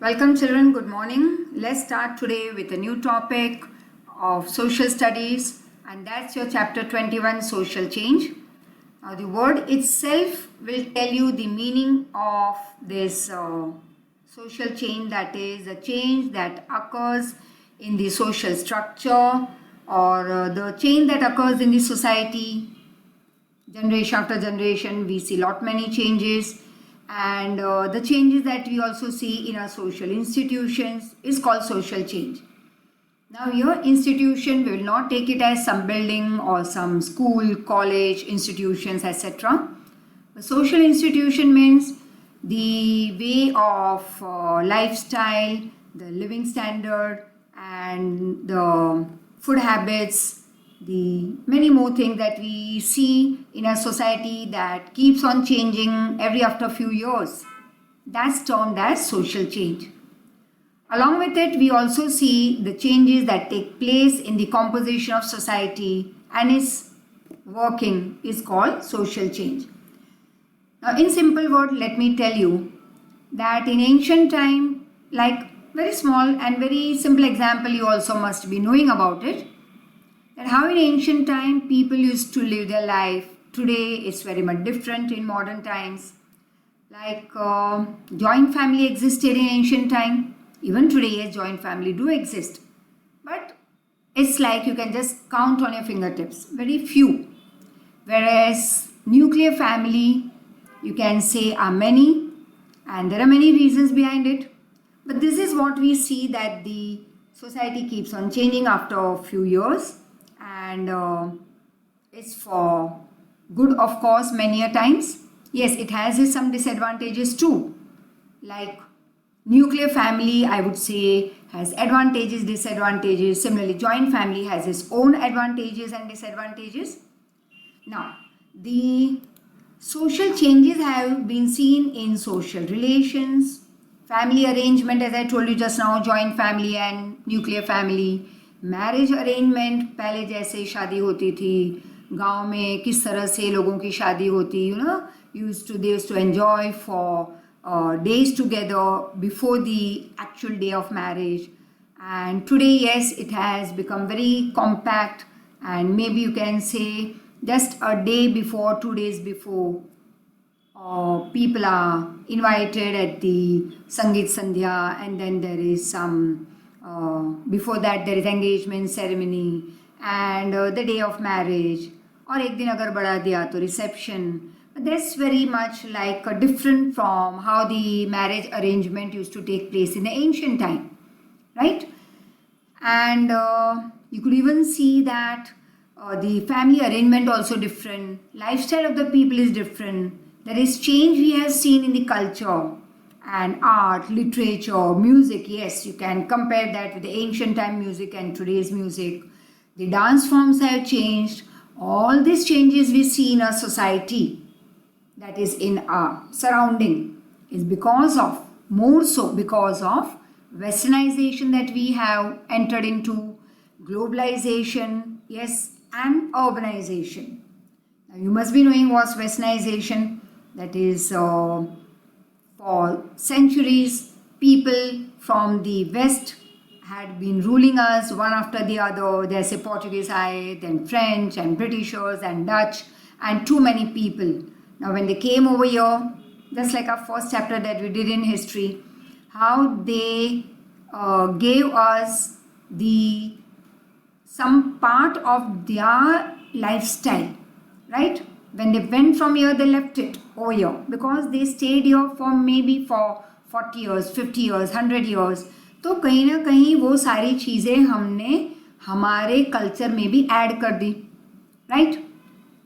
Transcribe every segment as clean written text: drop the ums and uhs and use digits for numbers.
Welcome children, good morning. Let's start today with a new topic of social studies, and that's your chapter 21, social change. Now the word itself will tell you the meaning of this social change, that is a change that occurs in the social structure or the change that occurs in the society. Generation after generation we see lot many changes, and the changes that we also see in our social institutions is called social change. Now your institution, we will not take it as some building or some school, college, institutions, etc. The social institution means the way of lifestyle, the living standard, and the food habits, the many more things that we see in a society that keeps on changing every after few years. That's termed as social change. Along with it, we also see the changes that take place in the composition of society and its working is called social change. Now, in simple word, let me tell you that in ancient time, like very small and very simple example, you also must be knowing about it, that how in ancient time people used to live their life. Today it's very much different in modern times. Like joint family existed in ancient time. Even today, yes, joint family do exist. But it's like you can just count on your fingertips, very few. Whereas nuclear family, you can say, are many, and there are many reasons behind it. But this is what we see, that the society keeps on changing after a few years, and it's for good, of course, many a times. Yes, it has its some disadvantages too. Like nuclear family, I would say, has advantages, disadvantages. Similarly, joint family has its own advantages and disadvantages. Now, the social changes have been seen in social relations, family arrangement, as I told you just now, joint family and nuclear family. Marriage arrangement, पहले जैसे शादी होती थी गांव में, किस तरह से लोगों की शादी होती, they used to enjoy for days together before the actual day of marriage. And today, yes, it has become very compact, and maybe you can say just a day before, 2 days before, people are invited at the Sangeet Sandhya, and then there is some before that there is engagement ceremony, and the day of marriage, or ek din agar bada diya to reception. But that's very much like different from how the marriage arrangement used to take place in the ancient time, right? And you could even see that the family arrangement also different, lifestyle of the people is different. There is change we have seen in the culture and art, literature, music. Yes, you can compare that with the ancient time music and today's music. The dance forms have changed. All these changes we see in our society, that is in our surrounding, is more so because of westernization that we have entered into, globalization, yes, and urbanization. Now you must be knowing what's westernization. That is for centuries, people from the West had been ruling us one after the other. There's a Portuguese, then French and Britishers and Dutch, and too many people. Now when they came over here, just like our first chapter that we did in history, how they gave us some part of their lifestyle, right? When they went from here, they left it over here because they stayed here for maybe for 40 years, 50 years, 100 years. तो कहीं ना कहीं वो सारी चीज़ें हमने हमारे culture में भी ऐड कर दी, राइट?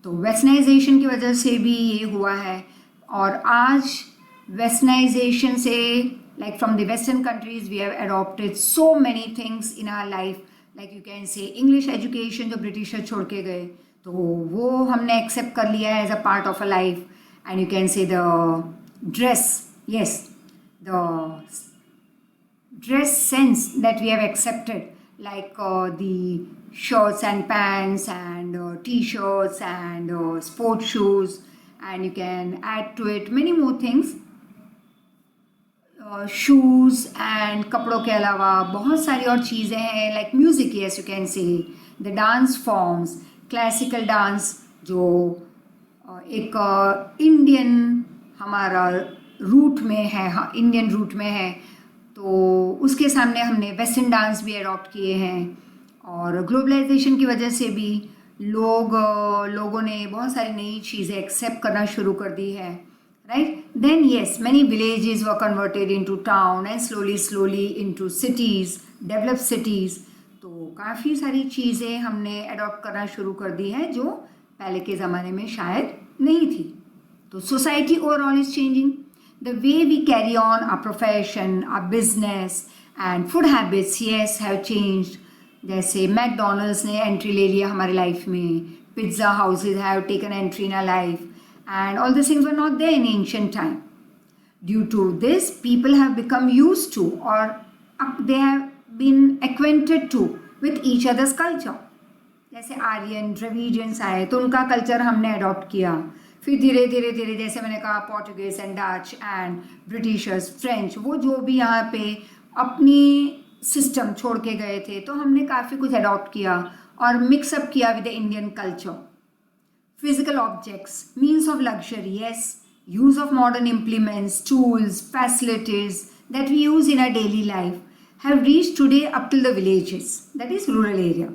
तो वेस्टर्नाइजेशन की वजह से भी ये हुआ है. और आज वेस्टर्नाइजेशन से, like from the western countries, we have adopted so many things in our life. Like you can say English education जो ब्रिटिशर छोड़ के गए, तो वो हमने एक्सेप्ट कर लिया है as a part of a life. And you can say the dress, yes, the dress sense that we have accepted, like the shirts and pants and t-shirts and sport shoes, and you can add to it many more things. Shoes and कपड़ों के अलावा बहुत सारी और चीज़ें हैं, like music, yes you can say the dance forms, classical dance जो एक इंडियन हमारा रूट में है, हाँ इंडियन रूट में है, तो उसके सामने हमने वेस्टर्न डांस भी अडॉप्ट किए हैं। और ग्लोबलाइजेशन की वजह से भी लोगों ने बहुत सारी नई चीज़ें एक्सेप्ट करना शुरू कर दी है, right. Then yes, many villages were converted into town and slowly into cities, developed cities. तो काफ़ी सारी चीज़ें हमने अडॉप्ट करना शुरू कर दी है जो पहले के ज़माने में शायद नहीं थी। तो society overall is changing, the way we carry on our profession, our business and food habits yes have changed. जैसे मैकडोनल्ड्स ने एंट्री ले लिया हमारी लाइफ में, pizza houses have taken entry in our life, and all these things were not there in ancient time. Due to this, people have become used to, or they have been acquainted to with each other's culture. जैसे Aryan Dravidians आए तो उनका culture हमने adopt किया, फिर धीरे धीरे जैसे मैंने कहा Portuguese and Dutch and Britishers, French, वो जो भी यहाँ पे अपनी सिस्टम छोड़ के गए थे तो हमने काफ़ी कुछ अडॉप्ट किया और मिक्सअप किया with the Indian culture. Physical objects, means of luxury, yes, use of modern implements, tools, facilities that we use in our daily life have reached today up till the villages, that is rural area.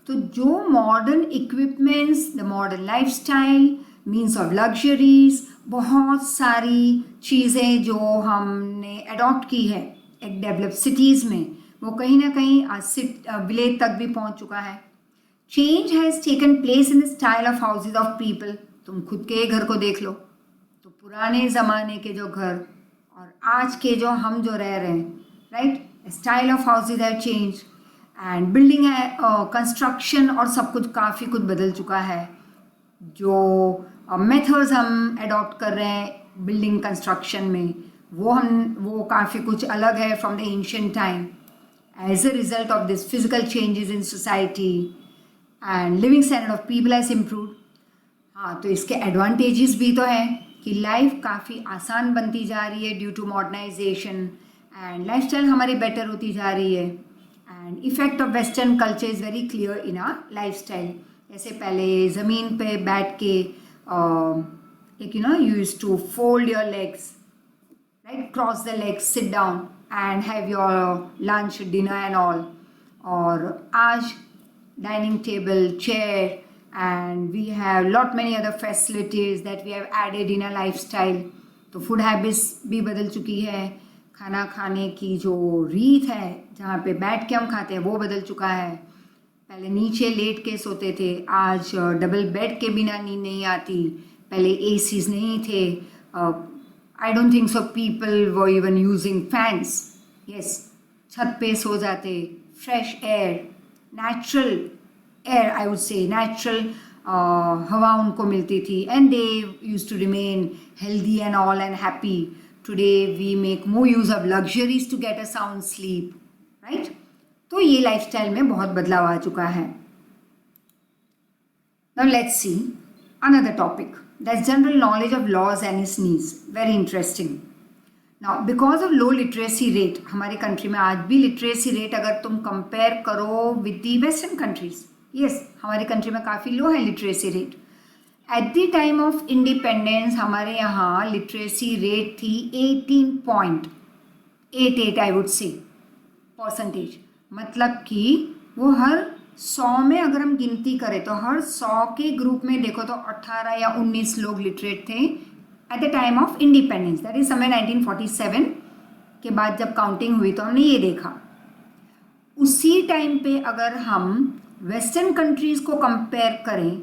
तो जो modern equipments, the modern lifestyle, means of luxuries, बहुत सारी चीज़ें जो हमने adopt की है एक developed cities में, वो कहीं ना कहीं विलेज तक भी पहुंच चुका है। Change has taken place in the style of houses of people. तुम खुद के घर को देख लो तो पुराने ज़माने के जो घर और आज के जो हम जो रह रहे हैं, right, style of houses have change and building है, कंस्ट्रक्शन और सब कुछ काफ़ी कुछ बदल चुका है। जो मेथड्स हम अडॉप्ट कर रहे हैं बिल्डिंग कंस्ट्रक्शन में वो काफ़ी कुछ अलग है from the ancient time. As a result of this physical changes in society and living standard of people has improve. हाँ, तो इसके एडवांटेजेस भी तो हैं कि लाइफ काफ़ी आसान बनती जा रही है due to modernisation and lifestyle हमारी बेटर होती जा रही है and effect of western culture is very clear in our lifestyle. जैसे पहले ज़मीन पे बैठ के एक you used to fold your legs, right, cross the legs, sit down and have your lunch, dinner and all. और आज dining table, chair, and we have lot many other facilities that we have added in our lifestyle. तो food habits भी बदल चुकी है, खाना खाने की जो रीत है जहाँ पे बैठ के हम खाते हैं वो बदल चुका है। पहले नीचे लेट के सोते थे, आज डबल बेड के बिना नींद नहीं आती। पहले एसीज नहीं थे, I don't think so people were even using fans, yes, छत पे सो जाते, fresh air, natural air, I would say natural हवा उनको मिलती थी and they use to remain healthy and all and happy. Today we make more use of luxuries to get a sound sleep, right. तो ये lifestyle में बहुत बदलाव आ चुका है। Now let's see another topic, that's general knowledge of laws and its needs, very interesting. Now because of low literacy rate, हमारे country में आज भी लिटरेसी रेट अगर तुम कंपेयर करो with the western countries, yes, हमारे कंट्री में काफ़ी लो है literacy rate. At the time of independence हमारे यहाँ लिटरेसी रेट थी 18.88 आई वुड से परसेंटेज, मतलब कि वो हर 100 में अगर हम गिनती करें तो हर 100 के ग्रुप में देखो तो 18 या 19 लोग लिटरेट थे eight the time of independence, that is समय 1947 के बाद जब काउंटिंग हुई तो हमने ये देखा। उसी टाइम पे अगर हम वेस्टर्न कंट्रीज को कंपेयर करें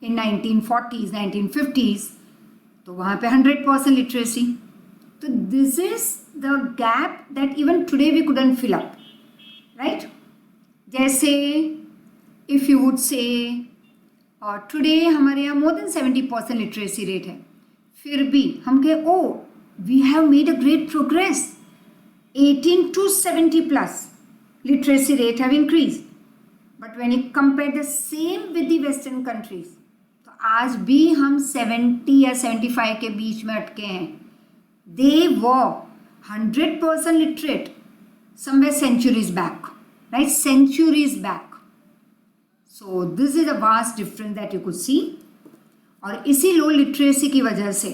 इन 1940s 1950s तो वहाँ पे 100% लिटरेसी। तो this is the gap that even today we couldn't fill up, right. जैसे if you would say today हमारे यहाँ मोर देन 70% लिटरेसी रेट है, फिर भी हम कहे oh we have made a great progress, 18 to 70+ literacy rate have increased. But when you compare the same with the western countries, तो आज भी हम 70 या 75 के बीच में अटके हैं। They were 100% literate somewhere centuries back, right? Centuries back. So this is a vast difference that you could see. और इसी लो लिटरेसी की वजह से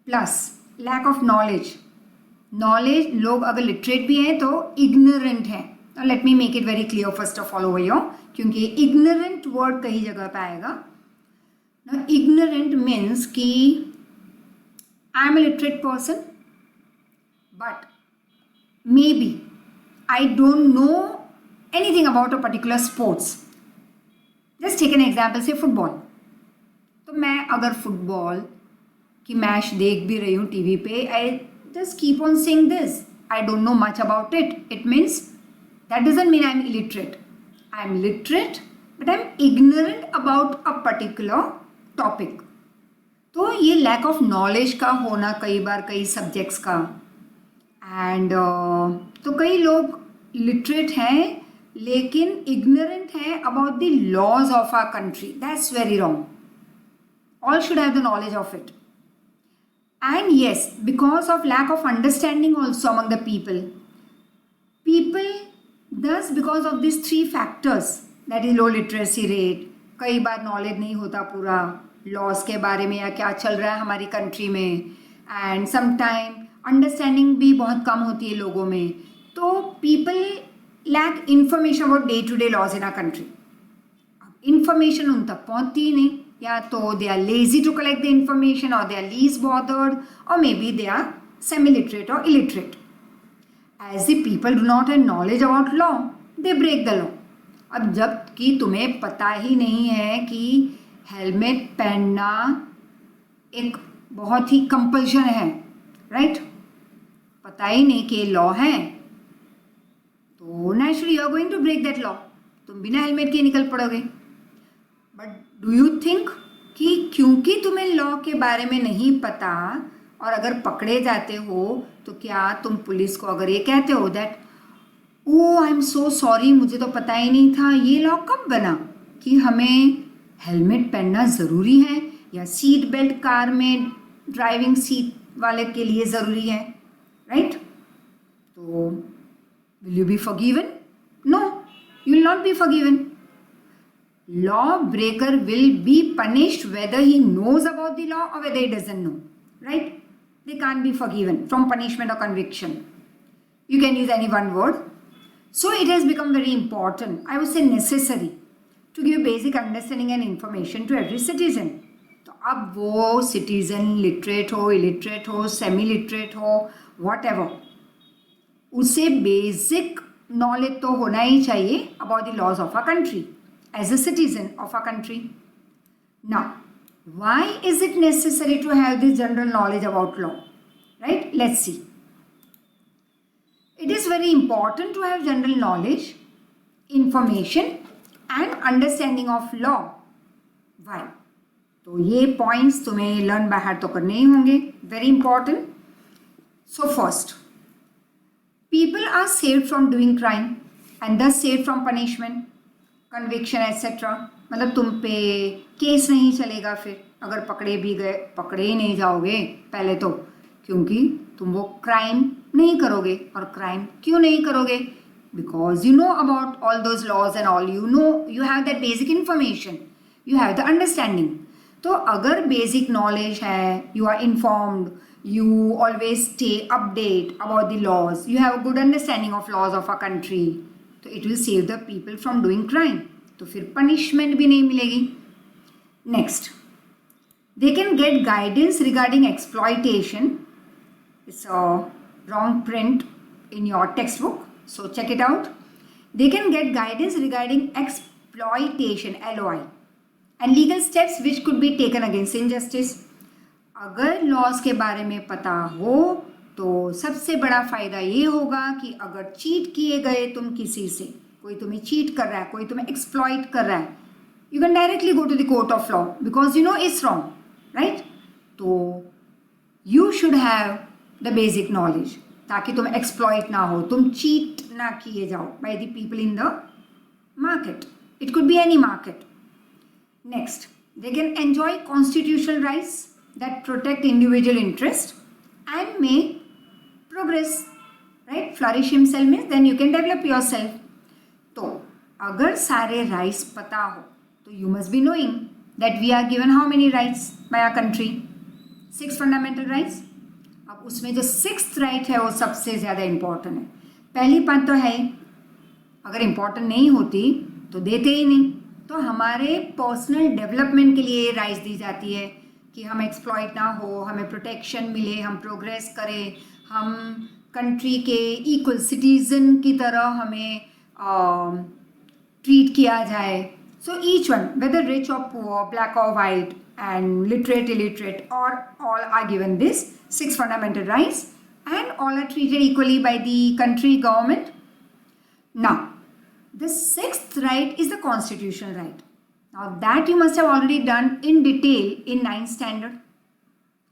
प्लस लैक ऑफ नॉलेज, लोग अगर लिटरेट भी हैं तो इग्नोरेंट हैं. Let me make it very clear first of all over here, क्योंकि इग्नोरेंट वर्ड कई जगह पे आएगा. इग्नोरेंट मीन्स कि I am a literate person but maybe I don't know anything about a particular sports. Just take an example say football. तो मैं अगर football की मैच देख भी रही हूँ टीवी पे, I just keep on saying this, I don't no much about it. It means that doesn't mean I am illiterate. I am literate but I am ignorant about a particular topic. तो ये lack of knowledge का होना कई बार कई subjects का. And तो कई लोग लिटरेट हैं लेकिन इग्नोरेंट है about the laws of our country. That's very wrong. All should have the knowledge of it. And yes, because of lack of understanding also among the people thus because of these three factors, that is low literacy rate, कई बार knowledge नहीं होता पूरा loss के बारे में या क्या चल रहा है हमारी कंट्री में, एंड समटाइम अंडरस्टैंडिंग भी बहुत कम होती है लोगों में. तो people lack information about day to day laws in our country. Information उन तक पहुंचती ही नहीं, या तो they are lazy to collect the information, or they are least bothered, or maybe they are semi-literate or illiterate. As the people do not have knowledge about law, they break the law. अब जब कि तुम्हें पता ही नहीं है कि helmet पहनना एक बहुत ही कंपल्शन है, राइट? पता ही नहीं कि लॉ है, तो naturally you are going to break that law. तुम बिना हेलमेट के निकल पड़ोगे. बट डू यू थिंक कि क्योंकि तुम्हें लॉ के बारे में नहीं पता और अगर पकड़े जाते हो तो क्या तुम पुलिस को अगर ये कहते हो that oh I am so sorry, मुझे तो पता ही नहीं था, ये लॉ कब बना कि हमें हेलमेट पहनना ज़रूरी है या सीट बेल्ट कार में ड्राइविंग सीट वाले के लिए ज़रूरी है, राइट? तो will you be forgiven? No, you will not be forgiven. Lawbreaker will be punished whether he knows about the law or whether he doesn't know, right? They can't be forgiven from punishment or conviction. You can use any one word. So it has become very important, I would say necessary, to give basic understanding and information to every citizen. तो अब वो citizen literate हो, illiterate हो, semi-literate हो, whatever, उसे basic knowledge तो होना ही चाहिए about the laws of our country. As a citizen of our country. Now, why is it necessary to have this general knowledge about law? Right? Let's see. It is very important to have general knowledge, information and understanding of law. Why? तो ये points तुम्हें learn by heart तो करने ही होंगे. Very important. So first, people are saved from doing crime and thus saved from punishment, conviction etcetera. मतलब तुम पे case नहीं चलेगा फिर अगर पकड़े भी गए, पकड़े ही नहीं जाओगे पहले तो, क्योंकि तुम वो क्राइम नहीं करोगे. और क्राइम क्यों नहीं करोगे? Because you know about all those laws and all, you know, you have that basic information, you have the understanding. तो अगर बेसिक नॉलेज है, you are informed, you always stay update about the laws, you have a good understanding of laws of a country, तो it will save the people from doing crime. तो फिर punishment भी नहीं मिलेगी. Next, they can get guidance regarding exploitation. It's a wrong print in your textbook, so check it out. They can get guidance regarding exploitation, LOI, and legal steps which could be taken against injustice. अगर laws के बारे में पता हो तो सबसे बड़ा फ़ायदा ये होगा कि अगर चीट किए गए तुम किसी से, कोई तुम्हें चीट कर रहा है, कोई तुम्हें एक्सप्लॉइट कर रहा है, you can directly go to the court of law because you know it's wrong, right. तो you should have the basic knowledge ताकि तुम एक्सप्लॉइट ना हो, तुम चीट ना किए जाओ by the people in the market. It could be any market. Next, they can enjoy constitutional rights that protect individual interest and may progress, right? Flourish himself means then you can develop yourself. तो अगर सारे rights पता हो तो you must be knowing that we are given how many rights by our country? 6 fundamental rights. अब उसमें जो 6th right है वो सबसे ज़्यादा इम्पोर्टेंट है. पहली बात तो है अगर इम्पोर्टेंट नहीं होती तो देते ही नहीं. तो हमारे पर्सनल डेवलपमेंट के लिए राइट्स दी जाती है कि हम एक्सप्लॉइट ना हो, हमें प्रोटेक्शन मिले, हम प्रोग्रेस करें, हम कंट्री के इक्वल सिटीजन की तरह हमें ट्रीट किया जाए. So each one whether rich और पुअर, ब्लैक और white and literate, illiterate, or all are given this 6 fundamental rights and all are treated equally by the country government. Now, the 6th right is the constitutional right. Now that you must have already done in detail in 9th standard.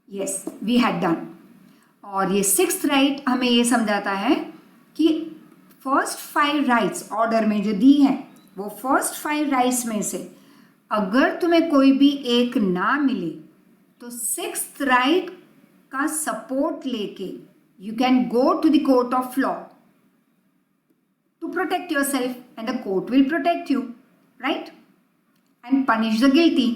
Yes, we had done. और ये 6th right हमें ये समझाता है कि first 5 rights order में जो दी हैं वो first 5 rights में से अगर तुम्हें कोई भी एक ना मिले तो 6th right का सपोर्ट लेके you can go to the court of law to protect yourself and the court will protect you, right, and punish the guilty.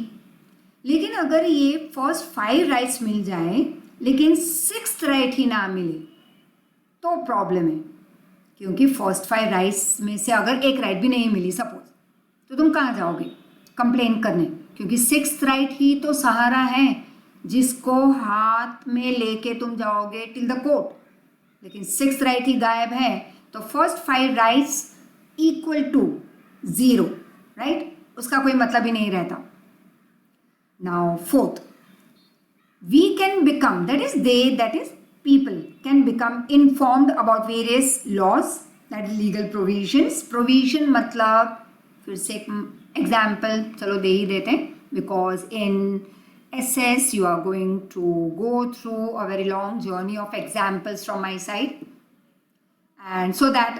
लेकिन अगर ये फर्स्ट 5 राइट्स मिल जाए लेकिन 6th right ही ना मिले तो प्रॉब्लम है. क्योंकि फर्स्ट 5 राइट्स में से अगर एक राइट भी नहीं मिली सपोज, तो तुम कहाँ जाओगे कंप्लेन करने? क्योंकि 6th right ही तो सहारा है जिसको हाथ में लेके तुम जाओगे टिल द कोर्ट. लेकिन 6th right ही गायब है तो first 5 rights equal to 0, right, उसका कोई मतलब ही नहीं रहता. Now 4th, we can become, that is they, that is people can become informed about various laws, that is legal provisions. Provision मतलब फिर से एग्जाम्पल चलो दे ही देते हैं, because in SS you are going to go through a very long journey of examples from my side, and so that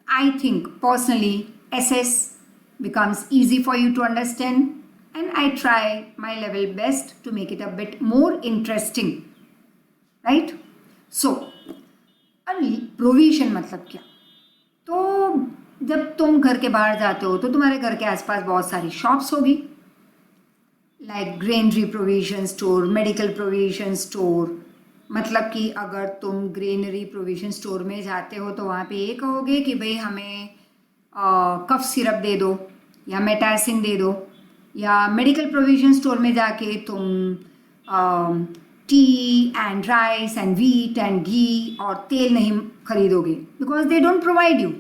I think personally SS becomes easy for you to understand, and I try my level best to make it a bit more interesting, right? So provision मतलब क्या? तो जब तुम घर के बाहर जाते हो तो तुम्हारे घर के आसपास बहुत सारी शॉप्स होगी, like granary provision store, medical provision store. मतलब कि अगर तुम ग्रेनरी प्रोविजन स्टोर में जाते हो तो वहाँ पे ये कहोगे कि भाई हमें कफ सिरप दे दो या मेटासिन दे दो, या मेडिकल प्रोविजन स्टोर में जाके तुम tea and rice and wheat and ghee और तेल नहीं खरीदोगे because they don't provide you.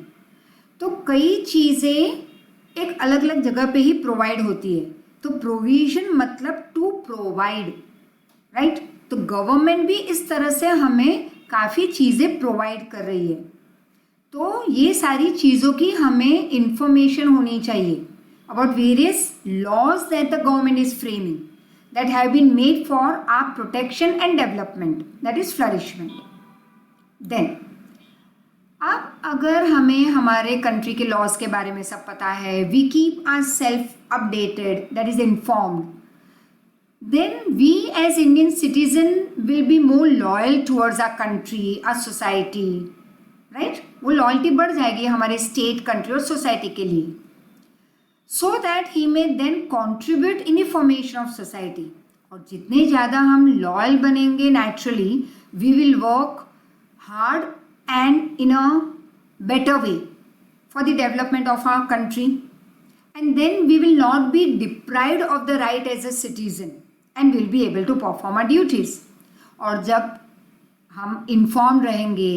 तो कई चीज़ें एक अलग अलग जगह पे ही प्रोवाइड होती है. तो प्रोविजन मतलब टू प्रोवाइड, राइट. तो गवर्नमेंट भी इस तरह से हमें काफ़ी चीज़ें प्रोवाइड कर रही है. तो ये सारी चीज़ों की हमें इंफॉर्मेशन होनी चाहिए about various laws that the government is framing that have been made for our protection and development, that is flourishment. Then अब अगर हमें हमारे कंट्री के लॉज के बारे में सब पता है, we keep ourself updated, that is informed, then we as Indian citizen will be more loyal towards our country, our society, right. वो लॉयल्टी बढ़ जाएगी हमारे स्टेट, कंट्री और सोसाइटी के लिए, so that he may then contribute in the formation of society. और जितने ज़्यादा हम लॉयल बनेंगे naturally we will work hard and in a better way for the development of our country, and then we will not be deprived of the right as a citizen and will be able to perform our duties. और जब हम informed रहेंगे,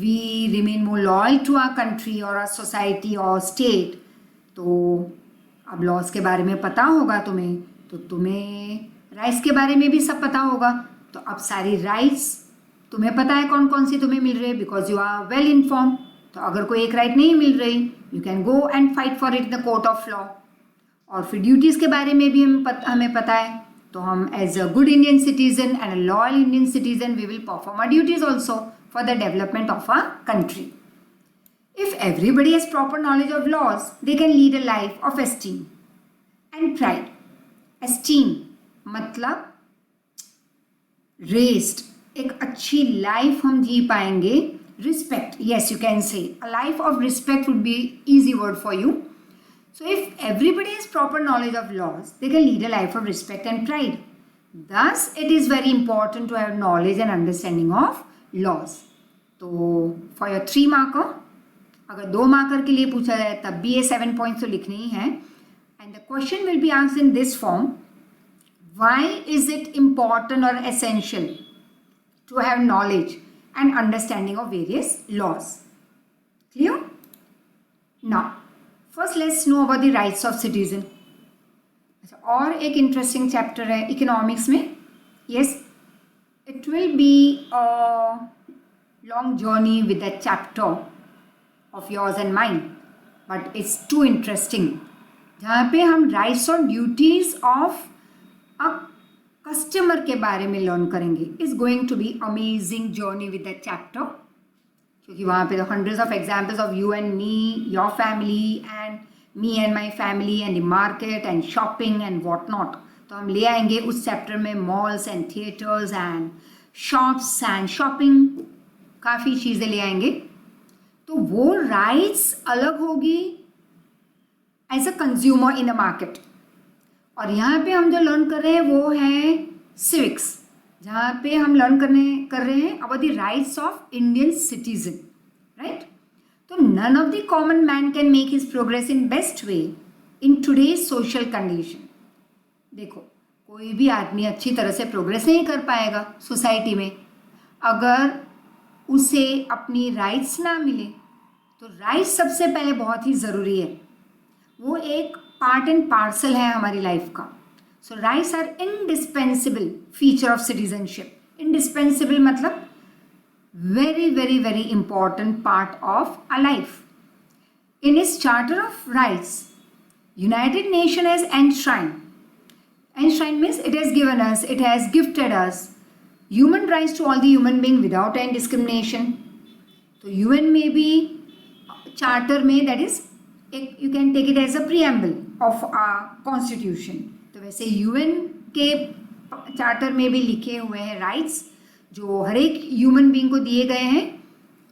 we remain more loyal to our country or our society or state, तो अब laws के बारे में पता होगा तुम्हें, तो तुम्हें राइट्स के बारे में भी सब पता होगा. तो अब सारी राइट्स तुम्हें पता है कौन कौन सी तुम्हें मिल रही है because you are well inform. तो अगर कोई एक राइट नहीं मिल रही you can go and fight for it in the court of law. और फिर ड्यूटीज़ के बारे में भी हमें पता है, तो हम as a good Indian citizen and a loyal Indian citizen we will perform our duties also for the development of our country. If everybody has proper knowledge of laws, they can lead a life of esteem and pride. Esteem मतलब raised, एक अच्छी life हम जी पाएंगे. Respect, yes, you can say a life of respect would be easy word for you. So if everybody has proper knowledge of laws, they can lead a life of respect and pride. Thus it is very important to have knowledge and understanding of laws. तो for your 3 marker, अगर 2 marker के लिए पूछा जाए तब भी ये 7 points तो लिखने ही हैं. And the question will be answered in this form. Why is it important और essential to have knowledge and understanding of various laws? Clear? Now, first let's know about the rights of citizen. और एक interesting chapter है economics में. Yes, it will be a long journey with that chapter of yours and mine, but it's too interesting. जहाँ पे हम rights और duties of a customer के बारे में लर्न करेंगे. Is going to be amazing journey with that chapter, क्योंकि वहाँ पे hundreds of examples of you and me, your family and me and my family and the market and shopping and what not. तो हम ले आएंगे उस chapter में malls and theatres and shops and shopping, काफ़ी चीज़ें ले आएंगे. तो वो राइट्स अलग होगी as a consumer in the market. और यहाँ पे हम जो लर्न कर रहे हैं वो है सिविक्स, जहाँ पे हम लर्न कर रहे हैं about the rights of Indian citizen, right. So none of the common man can make his progress in best way in today's social condition. देखो, कोई भी आदमी अच्छी तरह से प्रोग्रेस नहीं कर पाएगा सोसाइटी में अगर उसे अपनी राइट्स ना मिले. तो राइट्स सबसे पहले बहुत ही ज़रूरी है. वो एक पार्ट एंड पार्सल है हमारी लाइफ का. So rights are indispensable feature of citizenship. Indispensable मतलब very very very important part of a life. In इस charter of rights, United Nation has enshrined. Enshrined means it has given us, it has gifted us human rights to all the human being without any discrimination. तो UN में भी charter में that is you can take it as a preamble of our constitution. तो वैसे UN के charter में भी लिखे हुए हैं राइट्स जो हर एक ह्यूमन बीइंग को दिए गए हैं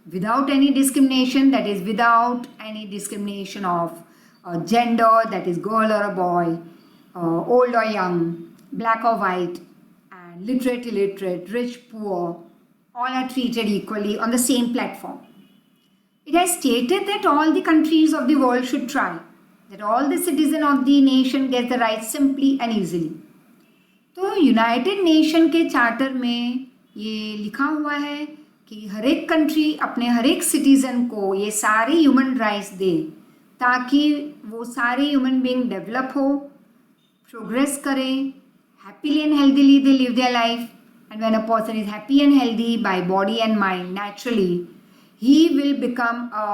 without any discrimination, that is without any discrimination of gender, that is girl और अ बॉय, ओल्ड और यंग, ब्लैक और white, and literate illiterate, rich poor, all are treated equally on the same platform. It has stated that all the countries of the world should try, that all the citizens of the nation get the rights simply and easily. तो United nation के charter में ये लिखा हुआ है कि हर एक country अपने हर एक सिटीज़न को ये सारे ह्यूमन राइट्स दे ताकि वो सारे ह्यूमन बीइंग डेवलप हो, प्रोग्रेस करें, happily and healthily they live their life. And when a person is happy and healthy by body and mind, naturally he will become a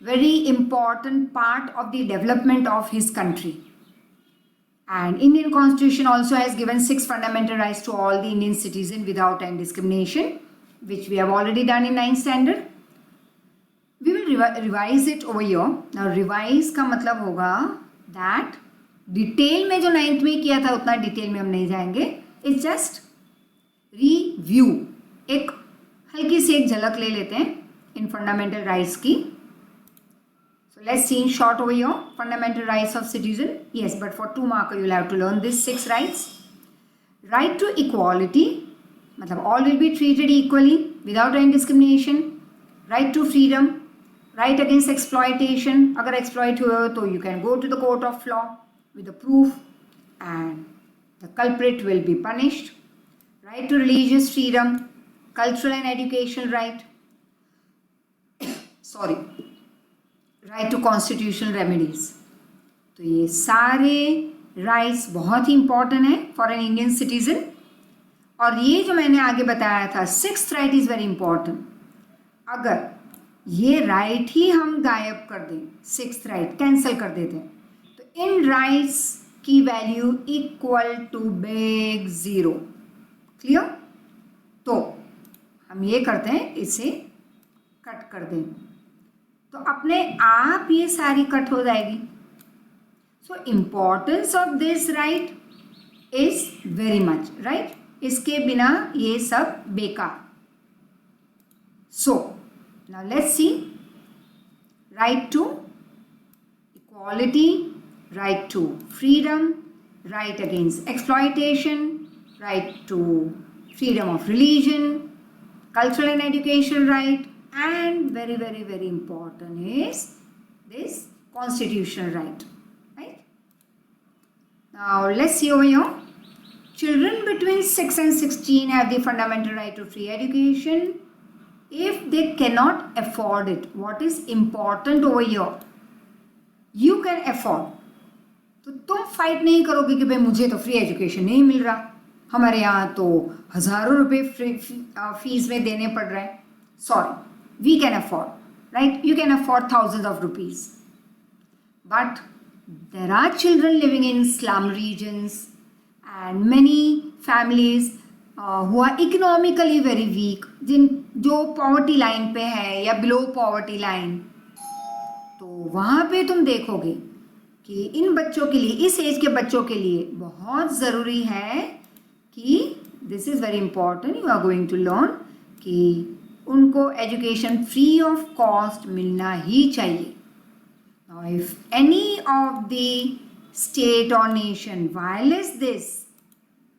very important part of the development of his country. And Indian Constitution also has given 6 fundamental rights to all the Indian citizens without any discrimination, which we have already done in 9th standard. We will revise it over here. Now revise का मतलब होगा that detail में जो 9th में किया था उतना detail में हम नहीं जाएंगे. It's just review. एक हल्की सी एक झलक ले लेते हैं in fundamental rights की. So let's see in short over here fundamental rights of citizen. Yes, but for 2 marker you will have to learn these 6 rights. Right to equality, मतलब all will be treated equally without any discrimination. Right to freedom, right against exploitation. अगर exploit हुए तो you can go to the court of law with the proof and the culprit will be punished. Right to religious freedom, cultural and educational right. Sorry, right to constitutional remedies. तो ये सारे rights बहुत ही important है for an Indian citizen. और ये जो मैंने आगे बताया था 6th right is very important. अगर ये राइट ही हम गायब कर दें, 6th राइट कैंसिल कर देते हैं, तो इन राइट्स की value equal to big 0. Clear? तो हम ये करते हैं, इसे कट कर दें तो अपने आप ये सारी कट हो जाएगी. So importance of this right is very much, right. इसके बिना ये सब बेकार. So now let's see. Right to equality, right to freedom, right against exploitation, right to freedom of religion, cultural and educational right, and very, very, very important is this constitutional right. Right? Now let's see over here. Children between 6 and 16 have the fundamental right to free education if they cannot afford it. What is important over here? You can afford. तो तुम fight नहीं करोगे कि भाई मुझे तो free education नहीं मिल रहा, हमारे यहाँ तो हजारों रुपए फीस में देने पड़ रहे हैं. Sorry, we can afford, right? You can afford thousands of rupees. But there are children living in slum regions and many families who are economically very weak, जो पॉवर्टी लाइन पे है या बिलो पॉवर्टी लाइन. तो वहाँ पे तुम देखोगे कि इन बच्चों के लिए, इस एज के बच्चों के लिए बहुत ज़रूरी है कि this is very important, you are going to learn कि उनको एजुकेशन फ्री ऑफ कॉस्ट मिलना ही चाहिए. Now if any of the state or nation violates this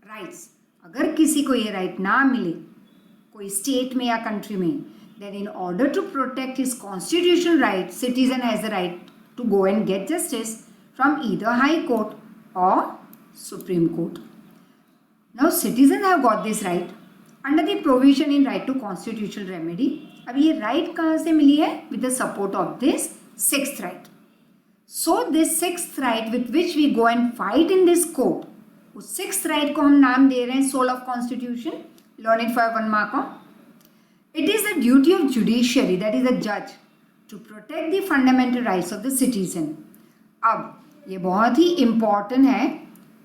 rights, अगर किसी को ये राइट ना मिले कोई स्टेट में या कंट्री में, then in order to protect his constitutional right, citizen has the right to go and get justice from either High Court or Supreme Court. Now citizens have got this right under the provision in right to constitutional remedy. अब ये right कहाँ से मिली है? With the support of this sixth right. So this sixth right with which we go and fight in this court, उस sixth right को हम नाम दे रहे हैं soul of constitution. Learn it for 1 mark. It is the duty of judiciary, that is the judge, to protect the fundamental rights of the citizen. अब ये बहुत ही important है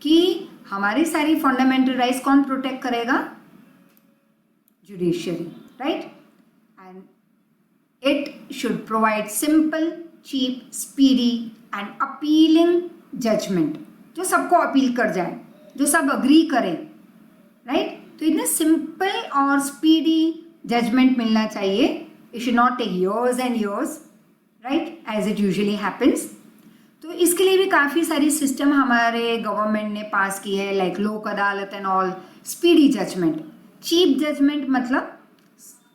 कि हमारी सारी fundamental rights कौन protect करेगा? Judiciary, right? And it should provide simple, cheap, speedy and appealing judgment. जो सबको अपील कर जाए, जो सब अग्री करें, right? तो इतने सिंपल और स्पीडी जजमेंट मिलना चाहिए. It should not take years and years, right, as it usually happens. तो इसके लिए भी काफ़ी सारी सिस्टम हमारे गवर्नमेंट ने पास की है, like Lok Adalat and all. Speedy judgment, cheap judgment मतलब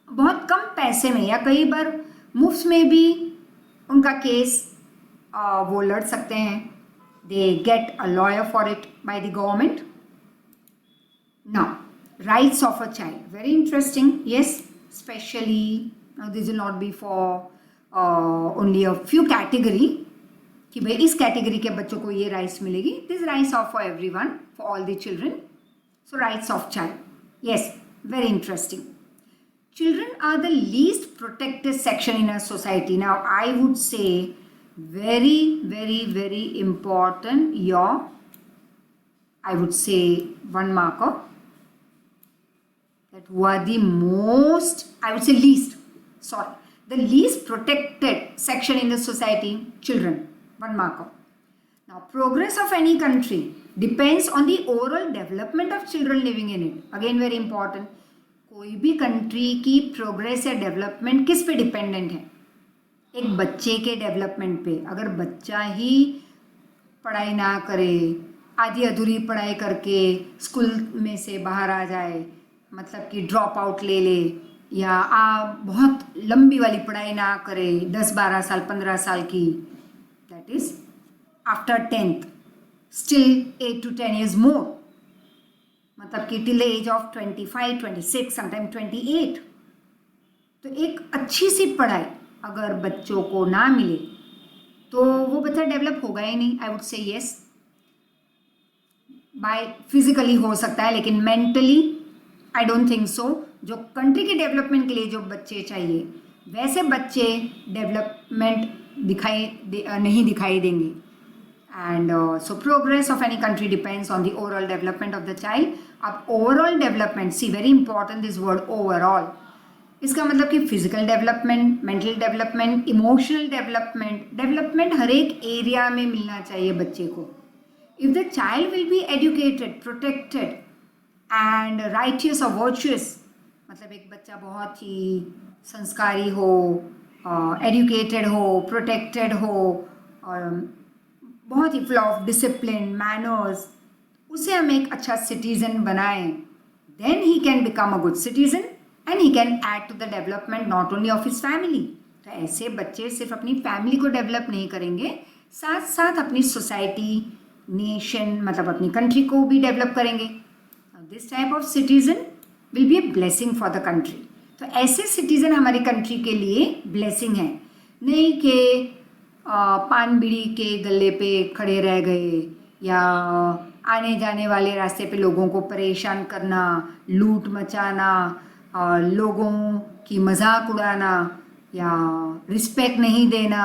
बहुत कम पैसे में या कई बार मुफ्त में भी उनका केस वो लड़ सकते हैं. They get a lawyer for it by the government. Now rights of a child, very interesting. Yes, especially now this will not be for only a few category कि भाई इस कैटेगरी के बच्चों को ये राइट्स मिलेगी. This rights of for everyone, for all the children. So rights of child, yes, very interesting. Children are the least protected section in a society. Now I would say very, very, very important your, I would say 1 marker, that who are the most, I would say least, sorry, the least protected section in the society, children, 1 marker. Now progress of any country depends on the overall development of children living in it. Again very important. कोई भी country की progress या development किस पे dependent है? एक बच्चे के डेवलपमेंट पे. अगर बच्चा ही पढ़ाई ना करे, आधी अधूरी पढ़ाई करके स्कूल में से बाहर आ जाए, मतलब कि ड्रॉप आउट ले ले, या बहुत लंबी वाली पढ़ाई ना करे, 10-12 साल 15 साल की, that is after 10th still 8 to 10 years मोर, मतलब कि till the age of 25, 26, sometime 28. तो एक अच्छी सी पढ़ाई अगर बच्चों को ना मिले तो वो बच्चा डेवलप होगा ही नहीं. I would say yes, by physically हो सकता है, लेकिन mentally I don't think so. जो कंट्री के डेवलपमेंट के लिए जो बच्चे चाहिए वैसे बच्चे डेवलपमेंट नहीं दिखाई देंगे. And so progress of any country depends on the overall development of the child. अब overall development, see very important this word overall. इसका मतलब कि physical development, mental development, emotional development हर एक एरिया में मिलना चाहिए बच्चे को. If the child will be educated, protected and righteous और वर्चुअस, मतलब एक बच्चा बहुत ही संस्कारी हो, एजुकेटेड हो, प्रोटेक्टेड हो, और बहुत ही फुल ऑफ डिसिप्लिन, मैनर्स, उसे हम एक अच्छा सिटीजन बनाएं, then he can become a good citizen and he can add to the development not only of his family. तो ऐसे बच्चे सिर्फ अपनी फैमिली को डेवलप नहीं करेंगे, साथ साथ अपनी सोसाइटी, नेशन, मतलब अपनी कंट्री को भी डेवलप करेंगे। This type of citizen will B a blessing for the country. तो ऐसे सिटीजन हमारी कंट्री के लिए ब्लेसिंग है, नहीं कि पान बीड़ी के गले पे खड़े रह गए या आने जाने वाले रास्ते पे लोगों को परेशान करना, लूट मचाना, लोगों की मजाक उड़ाना या रिस्पेक्ट नहीं देना,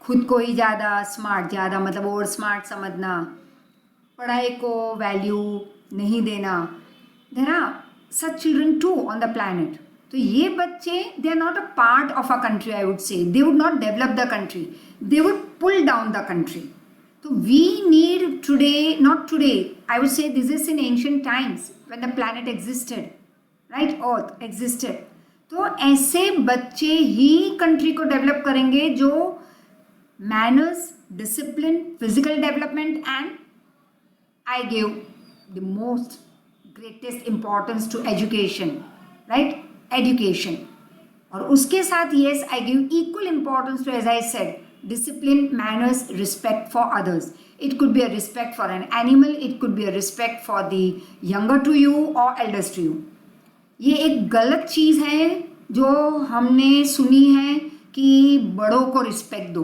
खुद को ही ज़्यादा स्मार्ट, ज़्यादा मतलब ओवर स्मार्ट समझना, पढ़ाई को वैल्यू नहीं देना। There are such children too on the planet. तो ये बच्चे, they are not a part of a country, I would say they would not develop the country, they would pull down the country. तो we need today, not today, I would say this is in ancient times when the planet existed, right, earth existed. तो ऐसे बच्चे ही country को develop करेंगे जो manners, discipline, physical development and I give the most greatest importance to education, right? Education. और उसके साथ yes, I give equal importance to, as I said, discipline, manners, respect for others. It could be a respect for an animal, it could be a respect for the younger to you or elders to you. ये एक गलत चीज़ है जो हमने सुनी है कि बड़ों को रिस्पेक्ट दो,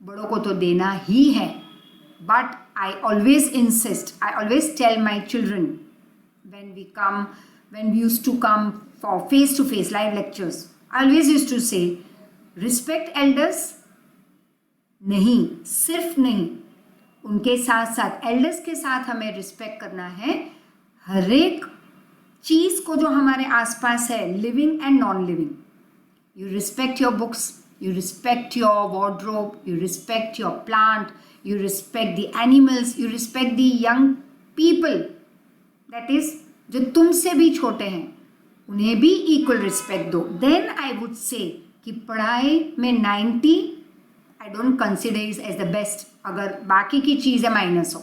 बड़ों को तो देना ही है, but I always insist, I always tell my children when we used to come for face-to-face live lectures, I always used to say, respect elders, नहीं, सिर्फ नहीं, उनके साथ साथ, एल्डर्स के साथ हमें रिस्पेक्ट करना है हर एक चीज़ को जो हमारे आसपास है, living and non living. You respect your books, you respect your wardrobe, you respect your plant, you respect the animals, you respect the young people, that is जो तुमसे भी छोटे हैं उन्हें भी इक्वल रिस्पेक्ट दो। देन आई वुड से कि पढ़ाई में 90 I don't consider is as the best, अगर बाकी की चीज़ें माइनस हो,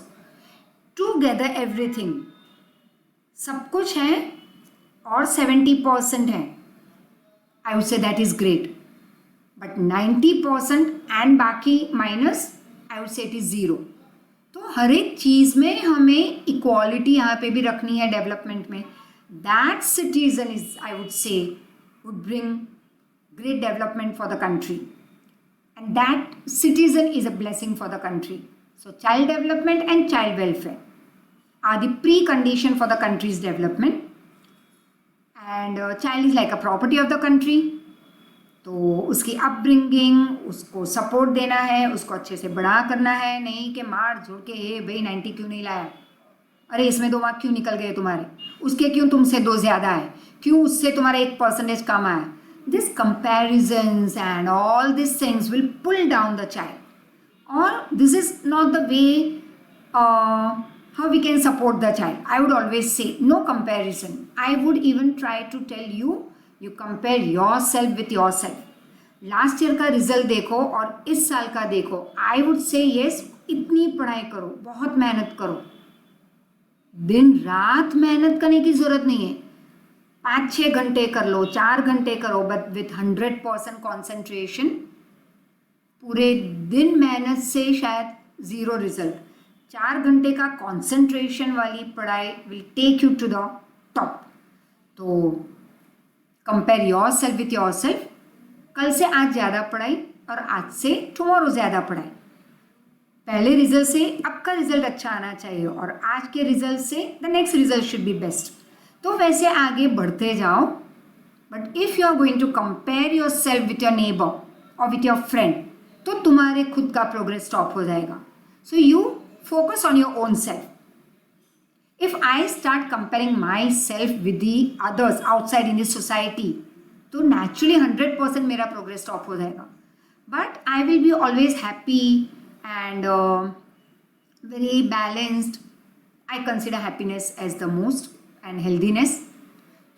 टूगेदर एवरीथिंग, सब कुछ है और 70% है, I would say that is great. But 90% and बाकी minus, I would say it is 0। तो हर एक चीज़ में हमें इक्वालिटी यहाँ पे भी रखनी है डेवलपमेंट में। That citizen is, I would say, would bring great development for the country and that citizen is a blessing for the country. So child development and child welfare are the precondition for the country's development and child is like a property of the country. तो उसकी upbringing, उसको support देना है, उसको अच्छे से बड़ा करना है, नहीं कि मार झोड़ के हे भाई 90 क्यों नहीं लाया, अरे इसमें 2 मार्क क्यों निकल गए तुम्हारे, उसके क्यों तुमसे 2 ज़्यादा है, क्यों उससे तुम्हारा 1% कम आया। This comparisons and all this things will pull down the child, और this is not the way how we can support the child. I would always say no comparison. I would even try to tell you, you compare yourself with yourself. Last year का result देखो और इस साल का देखो, आई would say yes, इतनी पढ़ाई करो, बहुत मेहनत करो, दिन रात मेहनत करने की ज़रूरत नहीं है, 5-6 घंटे कर लो, 4 घंटे करो, बट विथ 100% कॉन्सेंट्रेशन। पूरे दिन मेहनत से शायद 0 रिजल्ट, 4 घंटे का कॉन्सेंट्रेशन वाली पढ़ाई will take you to the top. तो compare your self with your self. कल से आज ज़्यादा पढ़ाई और आज से टुमारो ज़्यादा पढ़ाई। पहले रिजल्ट से अब का रिजल्ट अच्छा आना चाहिए और आज के रिजल्ट से the next result should be best. तो वैसे आगे बढ़ते जाओ, but if you are going to compare your self with your neighbour और विथ योर फ्रेंड, तो तुम्हारे खुद का प्रोग्रेस स्टॉप हो जाएगा। So you focus on your own self. If I start comparing myself with the others outside in the society, तो naturally 100% मेरा progress stop हो जाएगा. But I will be always happy and very balanced. I consider happiness as the most and healthiness.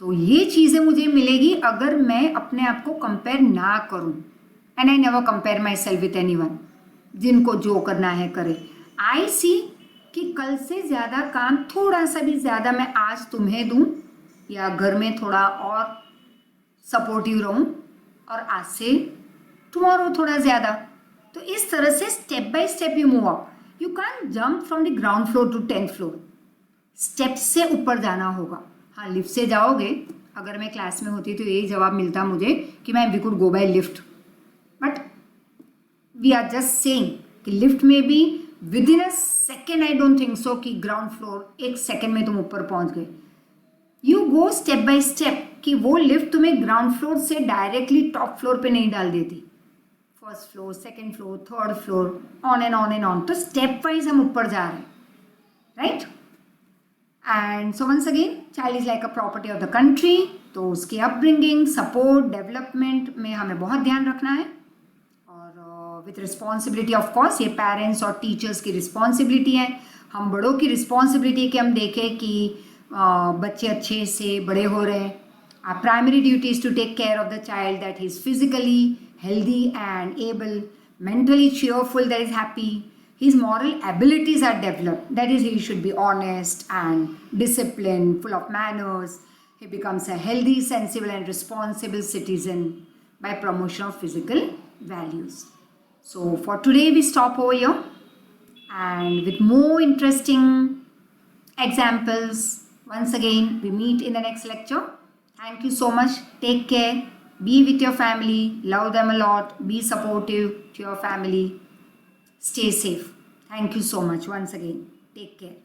तो ये चीज़ें मुझे मिलेगी अगर मैं अपने आप को कंपेयर ना करूं। And I never compare my self with anyone. जिनको जो करना है करे। आई सी कि कल से ज़्यादा काम, थोड़ा सा भी ज़्यादा मैं आज तुम्हें दूं या घर में थोड़ा और सपोर्टिव रहूं, और आज से टुमारो थोड़ा ज़्यादा। तो इस तरह से step by step you move up. You can jump from the ground floor to 10th floor. Step से ऊपर जाना होगा। हाँ, लिफ्ट से जाओगे। अगर मैं क्लास में होती तो यही जवाब मिलता मुझे कि ma'am we could go by lift, but we are just saying कि लिफ्ट में भी within a second, I don't think so कि ग्राउंड फ्लोर 1 सेकेंड में तुम ऊपर पहुंच गए। You go step by step कि वो लिफ्ट तुम्हें ग्राउंड फ्लोर से डायरेक्टली टॉप फ्लोर पे नहीं डाल देती। First floor, second floor, third floor, on and on and on. तो स्टेप वाइज हम ऊपर जा रहे हैं, right. And so once again, child is like a property of the country. तो उसकी अपब्रिंगिंग, सपोर्ट, डेवलपमेंट में हमें बहुत ध्यान रखना है। और विथ रिस्पॉन्सिबिलिटी ऑफ कोर्स, ये पेरेंट्स और टीचर्स की रिस्पॉन्सिबिलिटी है। हम बड़ों की रिस्पॉन्सिबिलिटी है कि हम देखें कि बच्चे अच्छे से बड़े हो रहे हैं। Our primary duty is to take care of the child, that he is physically healthy and able, mentally cheerful, that is happy. His moral abilities are developed, that is, he should be honest and disciplined, full of manners. He becomes a healthy, sensible and responsible citizen by promotion of physical values. So for today we stop over here, and with more interesting examples, once again we meet in the next lecture. Thank you so much. Take care. Be with your family. Love them a lot. Be supportive to your family. Stay safe. Thank you so much once again. Take care.